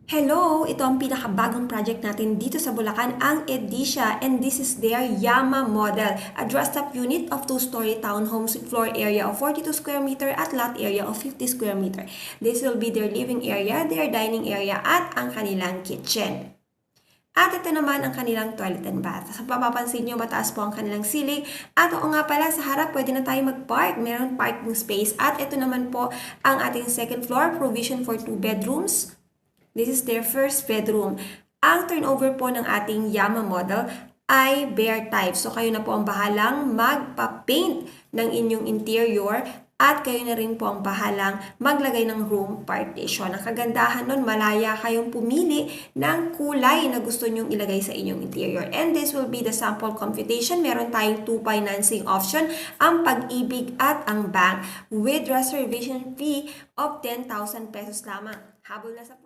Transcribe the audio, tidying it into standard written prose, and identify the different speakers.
Speaker 1: Hello! Ito ang pinakabagong project natin dito sa Bulacan, ang Edisha, and this is their Yama model, a dressed-up unit of 2-story townhomes with floor area of 42 square meter at lot area of 50 square meter. This will be their living area, their dining area, at ang kanilang kitchen. At ito naman ang kanilang toilet and bath. Sa papapansin nyo, mataas po ang kanilang ceiling. At oo nga pala, sa harap pwede na tayo mag-park. Meron parking space. At ito naman po ang ating second floor, provision for 2 bedrooms. This is their first bedroom. Ang turnover po ng ating Yama model ay bare type. So kayo na po ang bahalang magpa-paint ng inyong interior at kayo na rin po ang bahalang maglagay ng room partition. Ang kagandahan nun, malaya kayong pumili ng kulay na gusto nyong ilagay sa inyong interior. And this will be the sample computation. Meron tayong 2 financing option, ang Pag-ibig at ang bank with reservation fee of 10,000 pesos lamang. Habol na sa promo.